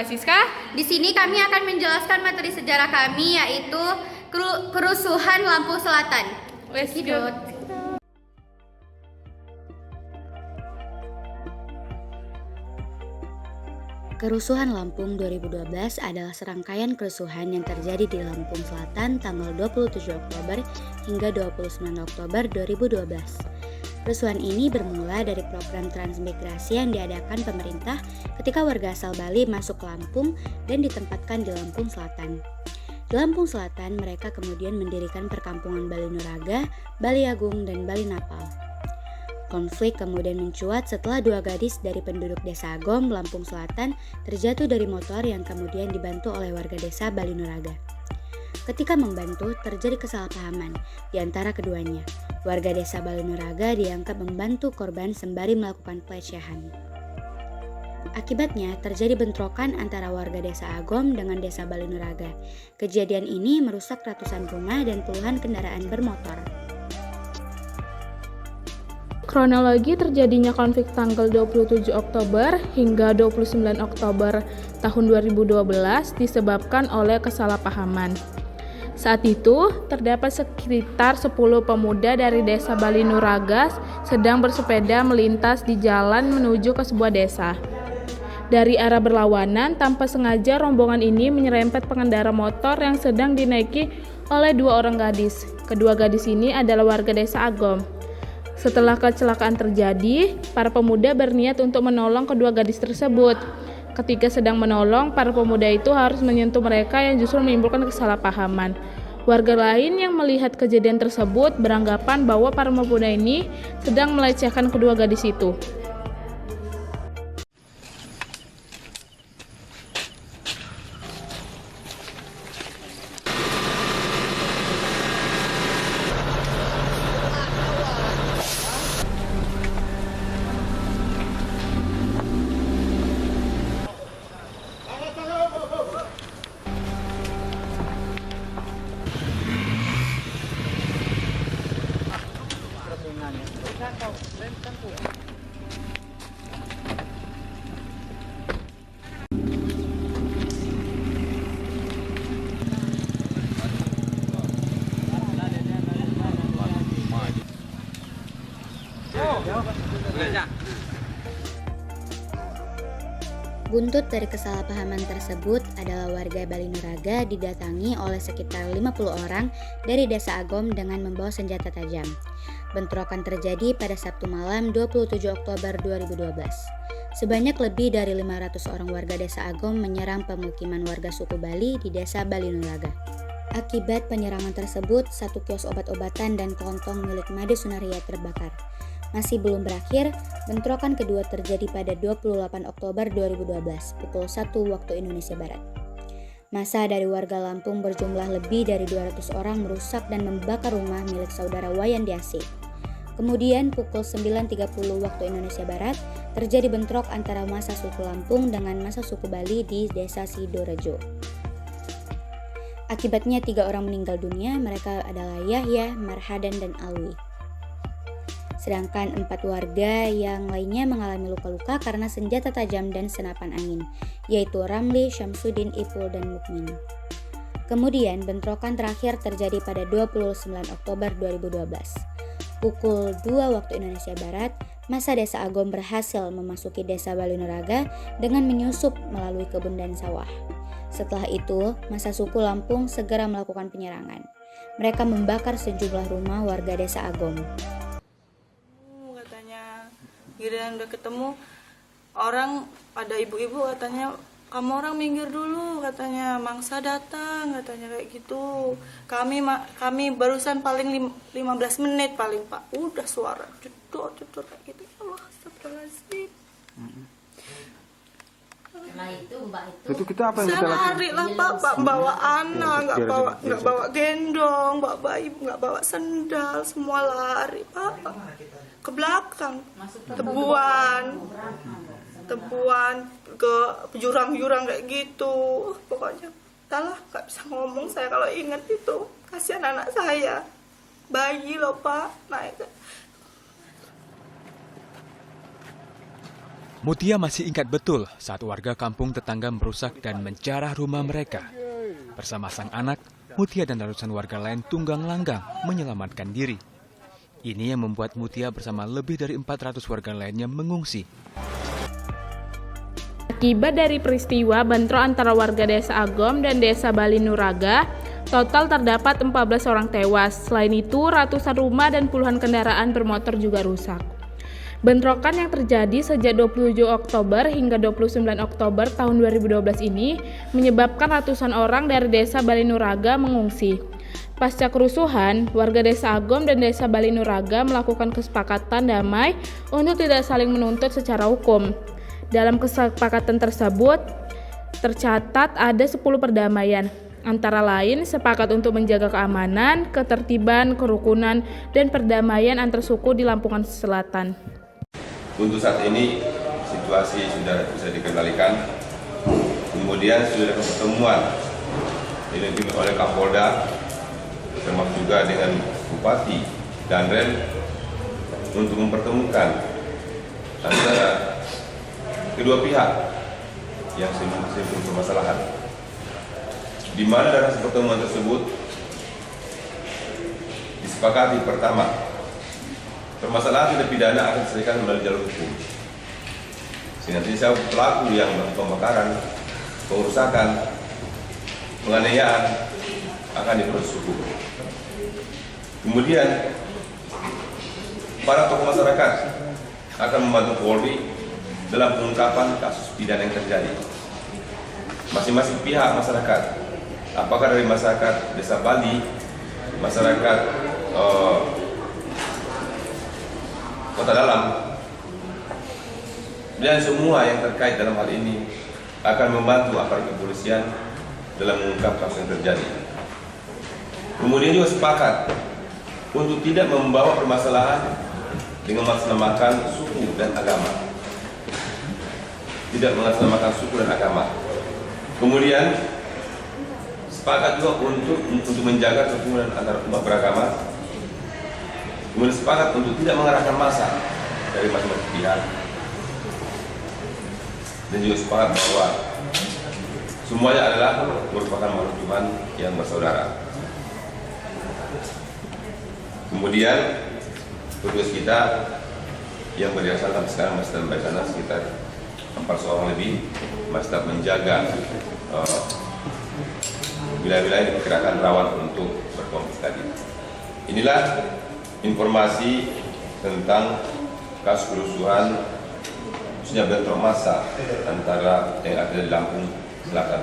Mbak Siska. Di sini kami akan menjelaskan materi sejarah kami, yaitu kerusuhan Lampung Selatan. Let's go. Kerusuhan Lampung 2012 adalah serangkaian kerusuhan yang terjadi di Lampung Selatan tanggal 27 Oktober hingga 29 Oktober 2012. Kerusuhan ini bermula dari program transmigrasi yang diadakan pemerintah ketika warga asal Bali masuk ke Lampung dan ditempatkan di Lampung Selatan. Di Lampung Selatan, mereka kemudian mendirikan perkampungan Bali Nuraga, Bali Agung, dan Bali Napal. Konflik kemudian mencuat setelah dua gadis dari penduduk desa Agom, Lampung Selatan terjatuh dari motor yang kemudian dibantu oleh warga desa Bali Nuraga. Ketika membantu, terjadi kesalahpahaman di antara keduanya. Warga desa Bali Nuraga dianggap membantu korban sembari melakukan pelecehan. Akibatnya, terjadi bentrokan antara warga desa Agom dengan desa Bali Nuraga. Kejadian ini merusak ratusan rumah dan puluhan kendaraan bermotor. Kronologi terjadinya konflik tanggal 27 Oktober hingga 29 Oktober tahun 2012 disebabkan oleh kesalahpahaman. Saat itu, terdapat sekitar 10 pemuda dari desa Bali Nuraga sedang bersepeda melintas di jalan menuju ke sebuah desa. Dari arah berlawanan, tanpa sengaja rombongan ini menyerempet pengendara motor yang sedang dinaiki oleh dua orang gadis. Kedua gadis ini adalah warga desa Agom. Setelah kecelakaan terjadi, para pemuda berniat untuk menolong kedua gadis tersebut. Ketika sedang menolong, para pemuda itu harus menyentuh mereka yang justru menimbulkan kesalahpahaman. Warga lain yang melihat kejadian tersebut beranggapan bahwa para pemuda ini sedang melecehkan kedua gadis itu. Buntut dari kesalahpahaman tersebut adalah warga Bali Nuraga didatangi oleh sekitar 50 orang dari desa Agom dengan membawa senjata tajam. Bentrokan terjadi pada Sabtu malam 27 Oktober 2012. Sebanyak lebih dari 500 orang warga desa Agom menyerang pemukiman warga suku Bali di desa Bali Nuraga. Akibat penyerangan tersebut, satu kios obat-obatan dan kelontong milik Made Sunaria terbakar. Masih belum berakhir, bentrokan kedua terjadi pada 28 Oktober 2012, pukul 1 waktu Indonesia Barat. Massa dari warga Lampung berjumlah lebih dari 200 orang merusak dan membakar rumah milik saudara Wayan Diase. Kemudian pukul 9.30 waktu Indonesia Barat, terjadi bentrok antara massa suku Lampung dengan massa suku Bali di desa Sidorejo. Akibatnya 3 orang meninggal dunia, mereka adalah Yahya, Marhadan, dan Alwi. Sedangkan 4 warga yang lainnya mengalami luka-luka karena senjata tajam dan senapan angin, yaitu Ramli, Syamsuddin, Ipul, dan Mukmin. Kemudian bentrokan terakhir terjadi pada 29 Oktober 2012. Pukul 2 waktu Indonesia Barat, massa desa Agom berhasil memasuki desa Bali Nuraga dengan menyusup melalui kebun dan sawah. Setelah itu, massa suku Lampung segera melakukan penyerangan. Mereka membakar sejumlah rumah warga desa Agom. Giliran udah ketemu orang, ada ibu-ibu katanya, kamu orang minggir dulu, katanya mangsa datang, katanya kayak gitu. Kami barusan paling 15 menit paling Pak, udah suara jedor kayak gitu. Allah, astagfirullahaladzim. Itu kita apa yang saya kita lakukan? lari lah Pak bawa anak, nggak bawa gendong, bawa bayi, nggak bawa sendal, semua lari Pak ke belakang, tebuan ke jurang-jurang kayak gitu. Pokoknya entahlah, nggak bisa ngomong saya kalau ingat itu. Kasihan anak saya, bayi loh Pak, naik. Mutia masih ingat betul saat warga kampung tetangga merusak dan menjarah rumah mereka. Bersama sang anak, Mutia dan ratusan warga lain tunggang langgang menyelamatkan diri. Ini yang membuat Mutia bersama lebih dari 400 warga lainnya mengungsi. Akibat dari peristiwa bentrok antara warga Desa Agom dan Desa Balinuraga, total terdapat 14 orang tewas. Selain itu, ratusan rumah dan puluhan kendaraan bermotor juga rusak. Bentrokan yang terjadi sejak 27 Oktober hingga 29 Oktober tahun 2012 ini menyebabkan ratusan orang dari Desa Balinuraga mengungsi. Pasca kerusuhan, warga Desa Agom dan Desa Balinuraga melakukan kesepakatan damai untuk tidak saling menuntut secara hukum. Dalam kesepakatan tersebut, tercatat ada 10 perdamaian, antara lain sepakat untuk menjaga keamanan, ketertiban, kerukunan, dan perdamaian antar suku di Lampung Selatan. Untuk saat ini situasi sudah bisa dikendalikan. Kemudian sudah ada pertemuan dipimpin oleh Kapolda, termasuk juga dengan Bupati dan Rem untuk mempertemukan antara kedua pihak yang sering permasalahan. Di mana dalam pertemuan tersebut disepakati pertama, permasalahan tindak pidana akan diselesaikan melalui jalur hukum. Sehingga siapa pelaku yang melakukan pembakaran, pengerusakan, penganiayaan akan diproses hukum. Kemudian para tokoh masyarakat akan membantu Polri dalam pengungkapan kasus pidana yang terjadi. Masing-masing pihak masyarakat, apakah dari masyarakat Desa Bali, masyarakat Kota Dalam, dan semua yang terkait dalam hal ini akan membantu aparat kepolisian dalam mengungkap kasus yang terjadi. Kemudian juga sepakat untuk tidak membawa permasalahan dengan mengatasnamakan suku dan agama. Tidak mengatasnamakan suku dan agama. Kemudian sepakat juga untuk menjaga kerukunan antar umat beragama. Kemudian sepakat untuk tidak mengarahkan massa dari masing-masing pihak, dan juga sepakat bahwa semuanya adalah merupakan makhluk Tuhan yang bersaudara. Kemudian petugas kita yang berjasa sampai sekarang masih dalam sana sekitar 400 orang lebih, masih tetap menjaga wilayah-wilayah diperkirakan rawan untuk berkonflik tadi. Inilah informasi tentang kasus kerusuhan khususnya bentrok massa antara yang ada di Lampung Selatan.